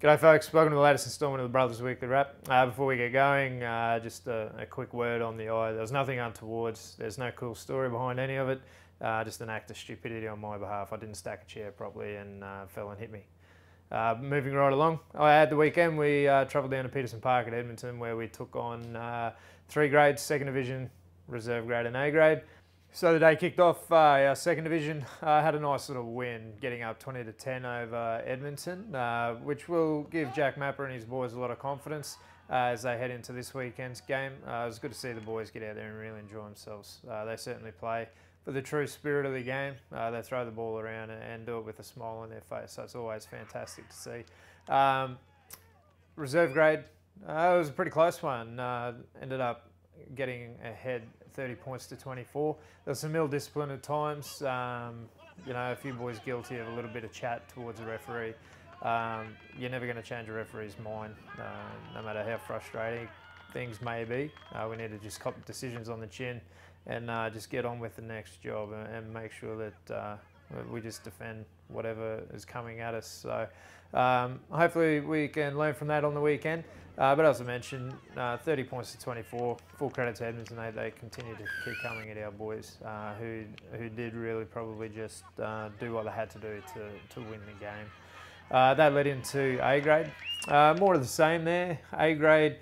G'day folks, welcome to the latest instalment of the Brothers Weekly Wrap. Before we get going, just a quick word on the eye. There was nothing untoward, there's no cool story behind any of it, just an act of stupidity on my behalf. I didn't stack a chair properly and fell and hit me. Moving right along, I had the weekend, we travelled down to Peterson Park at Edmonton where we took on 3 grades, 2nd Division, Reserve Grade and A Grade. So the day kicked off, our 2nd Division had a nice little win, getting up 20-10 over Edmonton, which will give Jack Mapper and his boys a lot of confidence as they head into this weekend's game. It was good to see the boys get out there and really enjoy themselves. They certainly play for the true spirit of the game. They throw the ball around and do it with a smile on their face, so it's always fantastic to see. Reserve grade, it was a pretty close one. Ended up getting ahead 30 points to 24. There was some ill discipline at times. You know, a few boys guilty of a little bit of chat towards the referee. You're never going to change a referee's mind, no matter how frustrating things may be. We need to just cop decisions on the chin and just get on with the next job and make sure that we just defend whatever is coming at us. So hopefully we can learn from that on the weekend. But as I mentioned, 30 points to 24. Full credit to Edmonton. They continue to keep coming at our boys, who did really probably just do what they had to do to win the game. That led into A grade. More of the same there. A grade.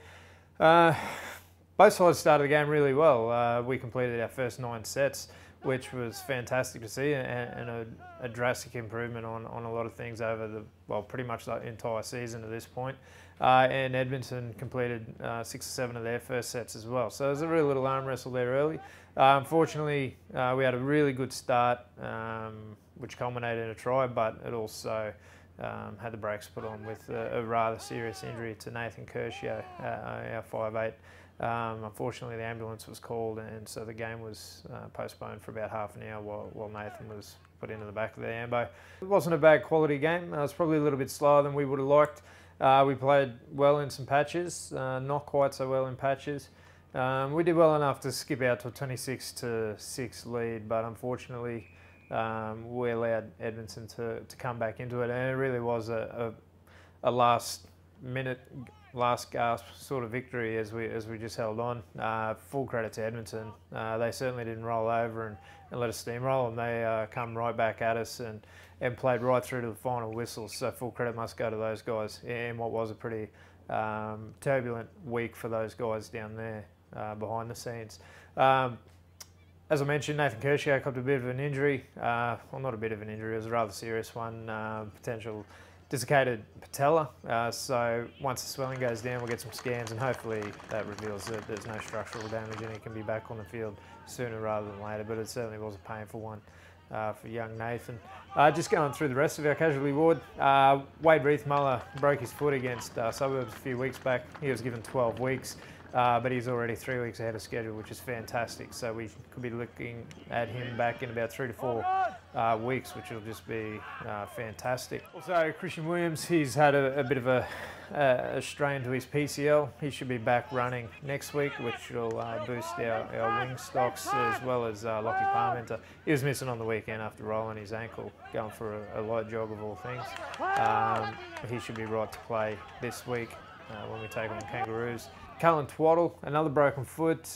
Both sides started the game really well. We completed our first 9 sets, which was fantastic to see, and a drastic improvement on a lot of things over pretty much the entire season to this point. And Edmonton completed 6 or 7 of their first sets as well. So it was a real little arm wrestle there early. Unfortunately, we had a really good start, which culminated in a try, but it also had the brakes put on with a rather serious injury to Nathan Kershio, our 5'8". Unfortunately, the ambulance was called, and so the game was postponed for about half an hour while Nathan was put into the back of the ambo. It wasn't a bad quality game. It was probably a little bit slower than we would have liked. We played well in some patches, not quite so well in patches. We did well enough to skip out to a 26-6 lead, but unfortunately we allowed Edmonton to come back into it, and it really was a last minute, last gasp sort of victory as we just held on. Full credit to Edmonton. They certainly didn't roll over and let us steamroll, and they come right back at us and played right through to the final whistle. So full credit must go to those guys in what was a pretty turbulent week for those guys down there behind the scenes. As I mentioned, Nathan Kershio copped a bit of an injury. Well, not a bit of an injury, it was a rather serious one. Potential dislocated patella, so once the swelling goes down we'll get some scans and hopefully that reveals that there's no structural damage and he can be back on the field sooner rather than later, but it certainly was a painful one for young Nathan. Just going through the rest of our casualty ward, Wade Reithmuller broke his foot against Suburbs a few weeks back. He was given 12 weeks. But he's already 3 weeks ahead of schedule, which is fantastic. So we could be looking at him back in about 3 to 4 weeks, which will just be fantastic. Also, Christian Williams, he's had a bit of a strain to his PCL. He should be back running next week, which will boost our wing stocks, as well as Lockie Parmenter. He was missing on the weekend after rolling his ankle, going for a light jog of all things. He should be right to play this week when we take on the Kangaroos. Cullen Twaddle, another broken foot.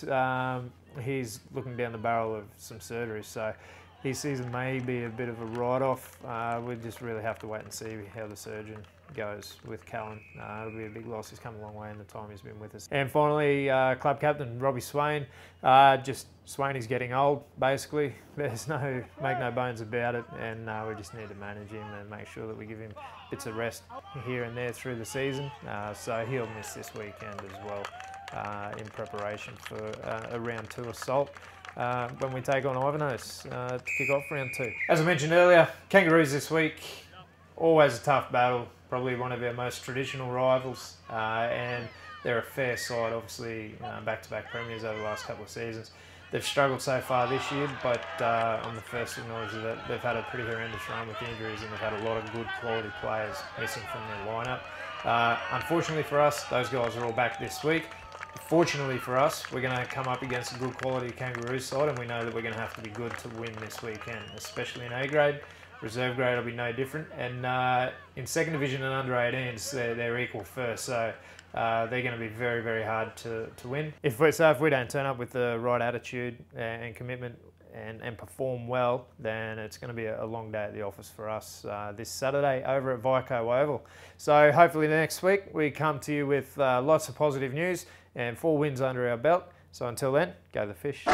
He's looking down the barrel of some surgery, so his season may be a bit of a write-off. We just really have to wait and see how the surgeon goes with Cullen. It'll be a big loss. He's come a long way in the time he's been with us. And finally, club captain Robbie Swain. Swainy's getting old, basically. There's make no bones about it, and we just need to manage him and make sure that we give him bits of rest here and there through the season. So he'll miss this weekend as well in preparation for a round 2 assault when we take on Ivanhoe to kick off round 2. As I mentioned earlier, Kangaroos this week, always a tough battle, probably one of our most traditional rivals, and they're a fair side, obviously back-to-back premiers over the last couple of seasons. They've struggled so far this year, but I'm the first to acknowledge that they've had a pretty horrendous run with injuries, and they've had a lot of good quality players missing from their lineup. Unfortunately for us, those guys are all back this week. Fortunately for us, we're going to come up against a good quality Kangaroos side, and we know that we're going to have to be good to win this weekend, especially in A grade. Reserve grade will be no different. And in second division and under 18s, they're equal first. So they're going to be very, very hard to win. If we don't turn up with the right attitude and commitment and perform well, then it's going to be a long day at the office for us this Saturday over at Vico Oval. So hopefully next week we come to you with lots of positive news and 4 wins under our belt. So until then, go the fish.